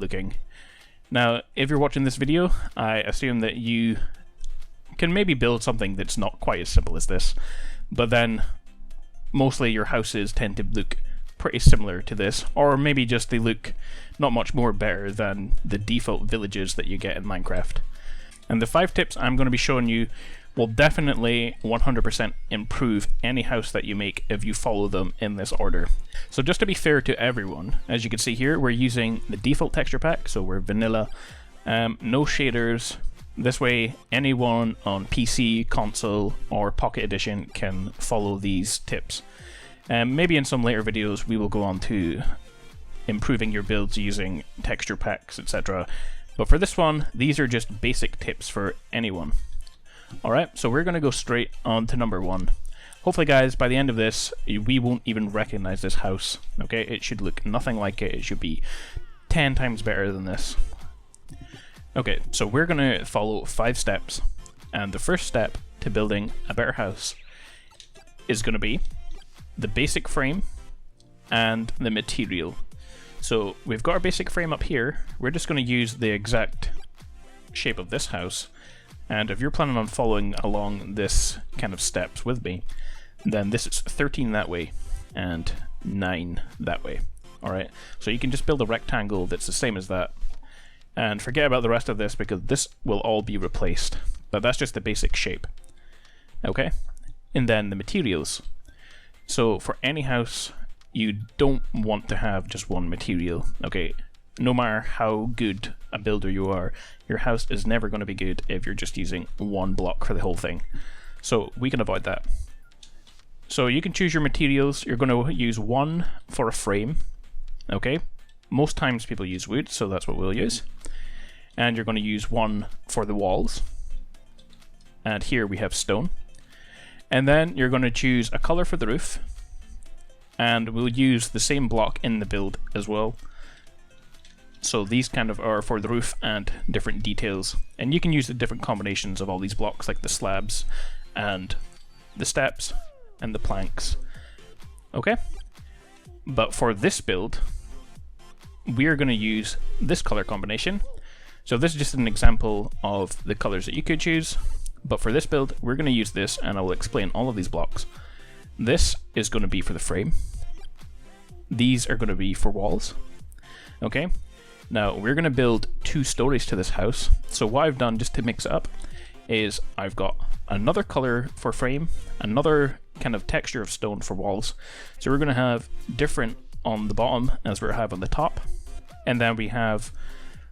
looking. Now, if you're watching this video, I assume that you can maybe build something that's not quite as simple as this, but then mostly your houses tend to look pretty similar to this, or maybe just they look not much more better than the default villages that you get in Minecraft. And the 5 tips I'm going to be showing you will definitely 100% improve any house that you make if you follow them in this order. So just to be fair to everyone, as you can see here, we're using the default texture pack, so we're vanilla, no shaders. This way anyone on PC, console, or Pocket Edition can follow these tips. Maybe in some later videos we will go on to improving your builds using texture packs, etc. But for this one, these are just basic tips for anyone. Alright, so we're going to go straight on to number 1. Hopefully guys, by the end of this, we won't even recognize this house. Okay, it should look nothing like it. It should be 10 times better than this. Okay, so we're going to follow 5 steps. And the first step to building a better house is going to be the basic frame and the material. So we've got our basic frame up here. We're just going to use the exact shape of this house. And if you're planning on following along this kind of steps with me, then this is 13 that way and 9 that way. Alright, so you can just build a rectangle that's the same as that. And forget about the rest of this because this will all be replaced. But that's just the basic shape. Okay, and then the materials. So for any house, you don't want to have just one material. Okay, no matter how good a builder you are, your house is never going to be good if you're just using one block for the whole thing. So we can avoid that. So you can choose your materials. You're going to use 1 for a frame. Okay, most times people use wood, so that's what we'll use. And you're going to use 1 for the walls. And here we have stone. And then you're going to choose a color for the roof. And we'll use the same block in the build as well. So these kind of are for the roof and different details. And you can use the different combinations of all these blocks, like the slabs and the steps and the planks. Okay? But for this build, we are going to use this color combination. So this is just an example of the colors that you could choose. But for this build, we're going to use this, and I will explain all of these blocks. This is going to be for the frame. These are going to be for walls. Okay? Now, we're going to build 2 stories to this house. So what I've done, just to mix it up, is I've got another color for frame, another kind of texture of stone for walls. So we're going to have different on the bottom as we have on the top. And then we have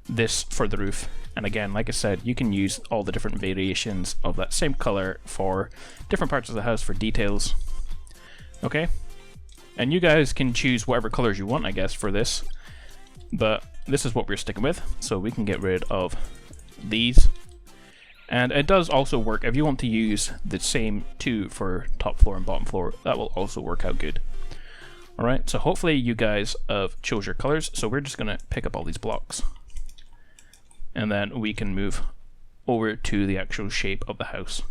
this for the roof. And again, like I said, you can use all the different variations of that same color for different parts of the house for details. Okay? And you guys can choose whatever colors you want, I guess, for this. But this is what we're sticking with, so we can get rid of these. And it does also work if you want to use the same 2 for top floor and bottom floor. That will also work out good. Alright, so hopefully you guys have chose your colors, so we're just going to pick up all these blocks. And then we can move over to the actual shape of the house.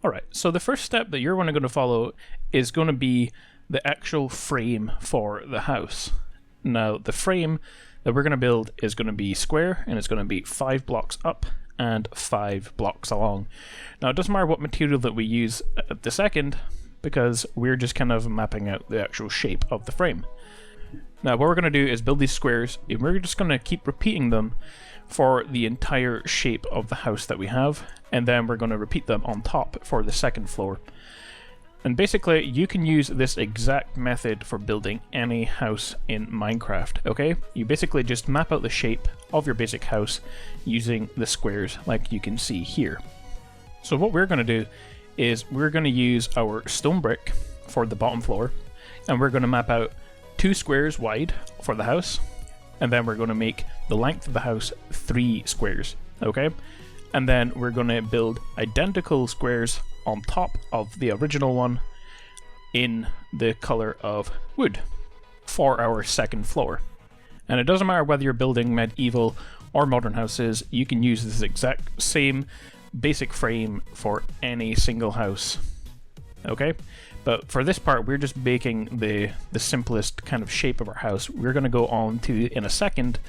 Alright, so the first step that you're going to follow is going to be the actual frame for the house. Now, the frame that we're going to build is going to be square, and it's going to be 5 blocks up and 5 blocks along. Now, it doesn't matter what material that we use at the second, because we're just kind of mapping out the actual shape of the frame. Now, what we're going to do is build these squares, and we're just going to keep repeating them for the entire shape of the house that we have, and then we're going to repeat them on top for the second floor. And basically, you can use this exact method for building any house in Minecraft, okay? You basically just map out the shape of your basic house using the squares like you can see here. So what we're going to do is we're going to use our stone brick for the bottom floor, and we're going to map out 2 squares wide for the house, and then we're going to make the length of the house 3 squares, okay? And then we're going to build identical squares on top of the original one in the color of wood for our second floor. And it doesn't matter whether you're building medieval or modern houses, you can use this exact same basic frame for any single house. Okay? But for this part, we're just making the simplest kind of shape of our house. We're going to go on to, in a second,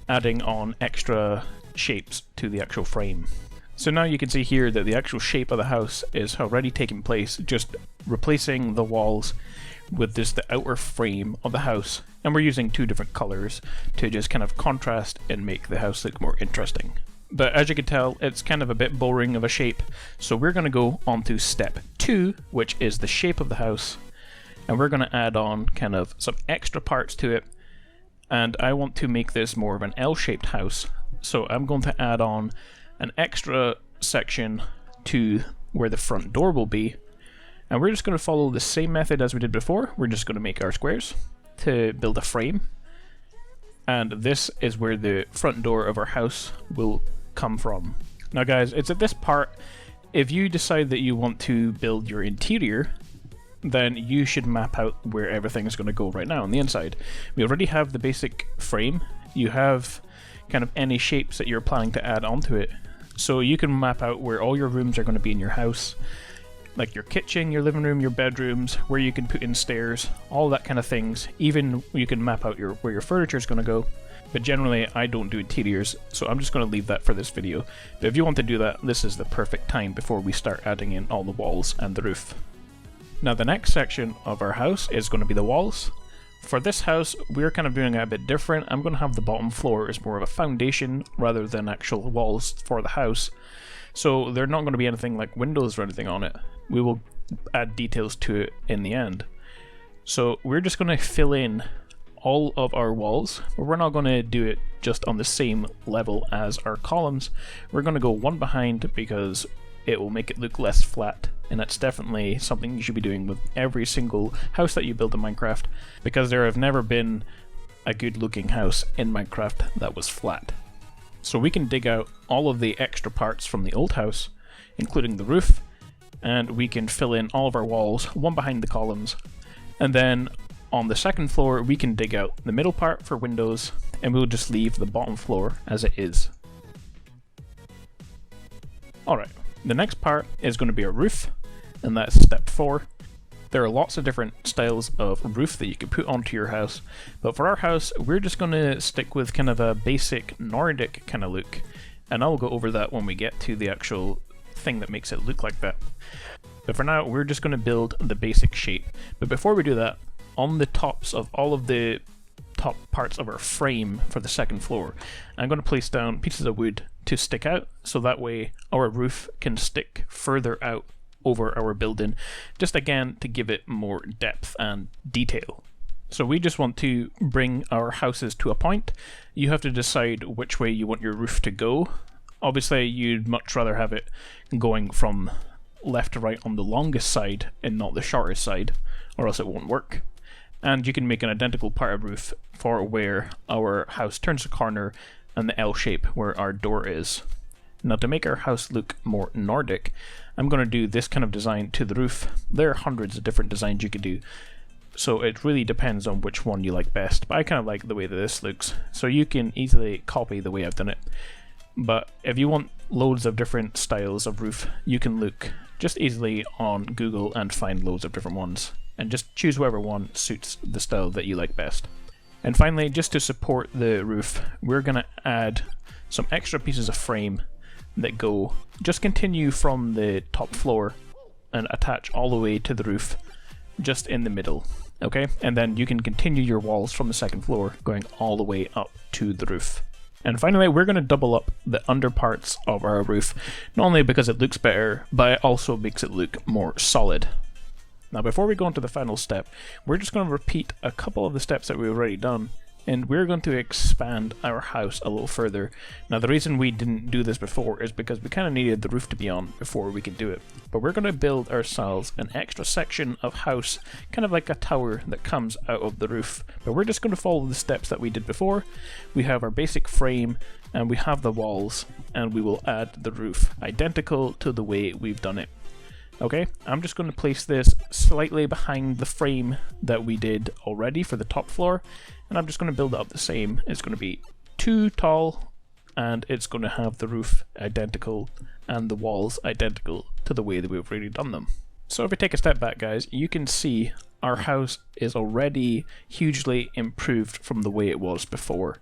adding on extra shapes to the actual frame. So now you can see here that the actual shape of the house is already taking place, just replacing the walls with just the outer frame of the house, and we're using two different colors to just kind of contrast and make the house look more interesting. But as you can tell, it's kind of a bit boring of a shape, so we're going to go on to step 2, which is the shape of the house, and we're going to add on kind of some extra parts to it, and I want to make this more of an L-shaped house, so I'm going to add on an extra section to where the front door will be, and we're just going to follow the same method as we did before. We're just going to make our squares to build a frame, and this is where the front door of our house will come from. Now guys, it's at this part, if you decide that you want to build your interior, then you should map out where everything is going to go right now on the inside. We already have the basic frame, you have kind of any shapes that you're planning to add onto it, so you can map out where all your rooms are going to be in your house, like your kitchen, your living room, your bedrooms, where you can put in stairs, all that kind of things. Even you can map out where your furniture is going to go. But generally I don't do interiors, so I'm just going to leave that for this video. But if you want to do that, this is the perfect time before we start adding in all the walls and the roof. Now the next section of our house is going to be the walls. For this house, we're kind of doing it a bit different. I'm going to have the bottom floor as more of a foundation rather than actual walls for the house. So they're not going to be anything like windows or anything on it. We will add details to it in the end. So we're just going to fill in all of our walls, but we're not going to do it just on the same level as our columns. We're going to go one behind because it will make it look less flat, and that's definitely something you should be doing with every single house that you build in Minecraft, because there have never been a good looking house in Minecraft that was flat. So we can dig out all of the extra parts from the old house, including the roof, and we can fill in all of our walls, one behind the columns, and then on the second floor we can dig out the middle part for windows, and we'll just leave the bottom floor as it is. Alright, the next part is going to be a roof, and that's step 4. There are lots of different styles of roof that you can put onto your house, but for our house we're just going to stick with kind of a basic Nordic kind of look, and I'll go over that when we get to the actual thing that makes it look like that. But for now we're just going to build the basic shape. But before we do that, on the tops of all of the top parts of our frame for the second floor, I'm going to place down pieces of wood to stick out, so that way our roof can stick further out over our building, just again to give it more depth and detail. So we just want to bring our houses to a point. You have to decide which way you want your roof to go. Obviously you'd much rather have it going from left to right on the longest side and not the shortest side, or else it won't work. And you can make an identical part of roof for where our house turns a corner and the L shape where our door is. Now to make our house look more Nordic, I'm going to do this kind of design to the roof. There are hundreds of different designs you could do, so it really depends on which one you like best, but I kind of like the way that this looks, so you can easily copy the way I've done it. But if you want loads of different styles of roof, you can look just easily on Google and find loads of different ones, and just choose whatever one suits the style that you like best. And finally, just to support the roof, we're going to add some extra pieces of frame that go, just continue from the top floor and attach all the way to the roof, just in the middle, okay? And then you can continue your walls from the second floor going all the way up to the roof. And finally, we're going to double up the under parts of our roof, not only because it looks better, but it also makes it look more solid. Now before we go into the final step, we're just going to repeat a couple of the steps that we've already done, and we're going to expand our house a little further. Now the reason we didn't do this before is because we kind of needed the roof to be on before we could do it. But we're going to build ourselves an extra section of house, kind of like a tower that comes out of the roof. But we're just going to follow the steps that we did before. We have our basic frame, and we have the walls, and we will add the roof, identical to the way we've done it. Okay, I'm just going to place this slightly behind the frame that we did already for the top floor, and I'm just going to build it up the same. It's going to be 2 tall, and it's going to have the roof identical and the walls identical to the way that we've already done them. So if we take a step back, guys, you can see our house is already hugely improved from the way it was before.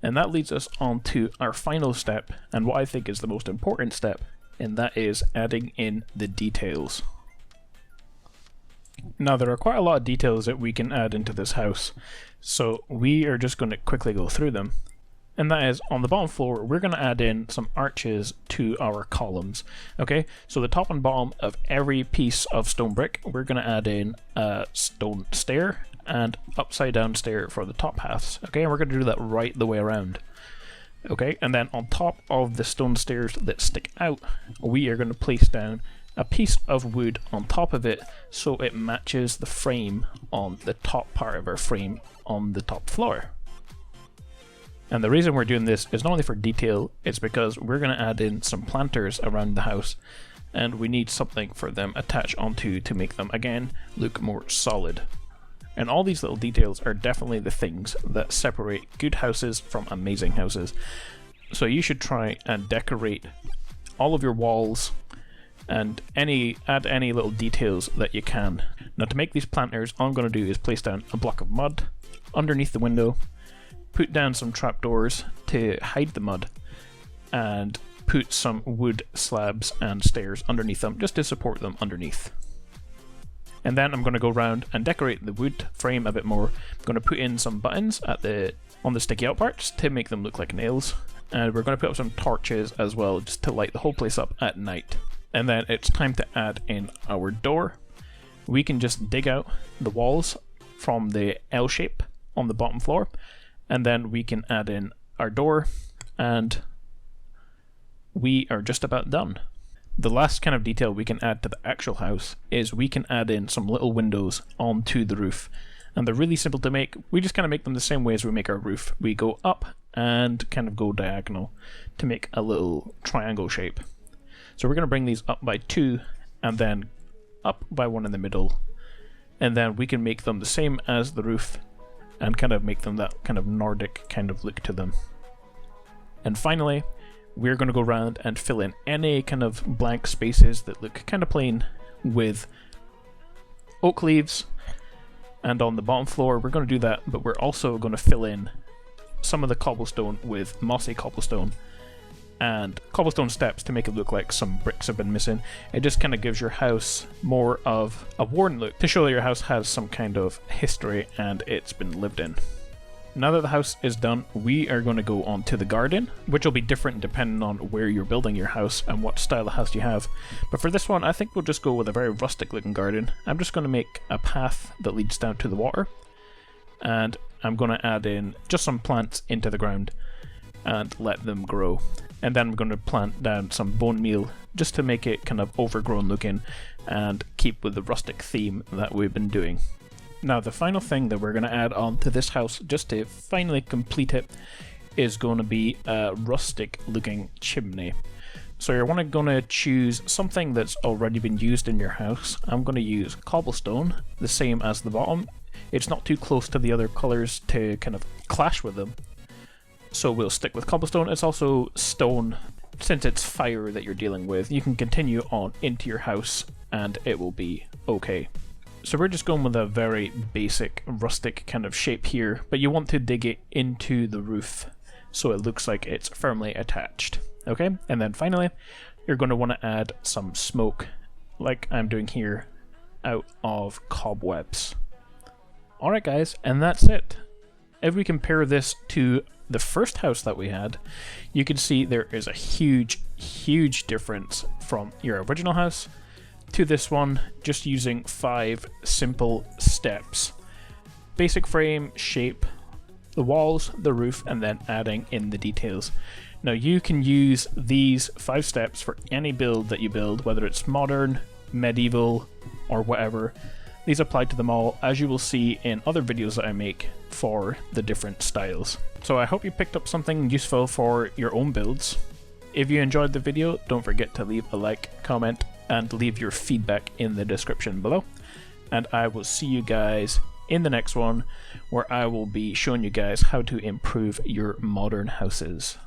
And that leads us on to our final step, and what I think is the most important step, and that is adding in the details. Now there are quite a lot of details that we can add into this house, so we are just going to quickly go through them. And that is, on the bottom floor, we're going to add in some arches to our columns. Okay, so the top and bottom of every piece of stone brick, we're going to add in a stone stair and upside down stair for the top halves. Okay, and we're going to do that right the way around. Okay, and then on top of the stone stairs that stick out, we are going to place down a piece of wood on top of it so it matches the frame on the top part of our frame on the top floor. And the reason we're doing this is not only for detail, it's because we're going to add in some planters around the house, and we need something for them attached onto to make them, again, look more solid. And all these little details are definitely the things that separate good houses from amazing houses. So you should try and decorate all of your walls and add any little details that you can. Now to make these planters, all I'm going to do is place down a block of mud underneath the window, put down some trapdoors to hide the mud, and put some wood slabs and stairs underneath them just to support them underneath. And then I'm going to go around and decorate the wood frame a bit more. I'm going to put in some buttons on the sticky out parts to make them look like nails, and we're going to put up some torches as well just to light the whole place up at night. And then it's time to add in our door. We can just dig out the walls from the L shape on the bottom floor, and then we can add in our door, and we are just about done. The last kind of detail we can add to the actual house is we can add in some little windows onto the roof, and they're really simple to make. We just kind of make them the same way as we make our roof. We go up and kind of go diagonal to make a little triangle shape. So we're going to bring these up by 2 and then up by 1 in the middle, and then we can make them the same as the roof and kind of make them that kind of Nordic kind of look to them. And finally, we're going to go around and fill in any kind of blank spaces that look kind of plain with oak leaves. And on the bottom floor, we're going to do that, but we're also going to fill in some of the cobblestone with mossy cobblestone and cobblestone steps to make it look like some bricks have been missing. It just kind of gives your house more of a worn look to show that your house has some kind of history and it's been lived in. Now that the house is done, we are going to go on to the garden, which will be different depending on where you're building your house and what style of house you have. But for this one, I think we'll just go with a very rustic looking garden. I'm just going to make a path that leads down to the water, and I'm going to add in just some plants into the ground and let them grow. And then I'm going to plant down some bone meal just to make it kind of overgrown looking and keep with the rustic theme that we've been doing. Now the final thing that we're going to add on to this house just to finally complete it is going to be a rustic looking chimney. So you're going to choose something that's already been used in your house. I'm going to use cobblestone, the same as the bottom. It's not too close to the other colours to kind of clash with them. So we'll stick with cobblestone. It's also stone. Since it's fire that you're dealing with, you can continue on into your house and it will be okay. So we're just going with a very basic rustic kind of shape here, but you want to dig it into the roof so it looks like it's firmly attached. Okay, and then finally you're going to want to add some smoke like I'm doing here out of cobwebs. Alright guys, and that's it. If we compare this to the first house that we had, you can see there is a huge difference from your original house to this one, just using 5 simple steps. Basic frame, shape, the walls, the roof, and then adding in the details. Now you can use these 5 steps for any build that you build, whether it's modern, medieval, or whatever. These apply to them all, as you will see in other videos that I make for the different styles. So I hope you picked up something useful for your own builds. If you enjoyed the video, don't forget to leave a like, comment, and leave your feedback in the description below. And I will see you guys in the next one, where I will be showing you guys how to improve your modern houses.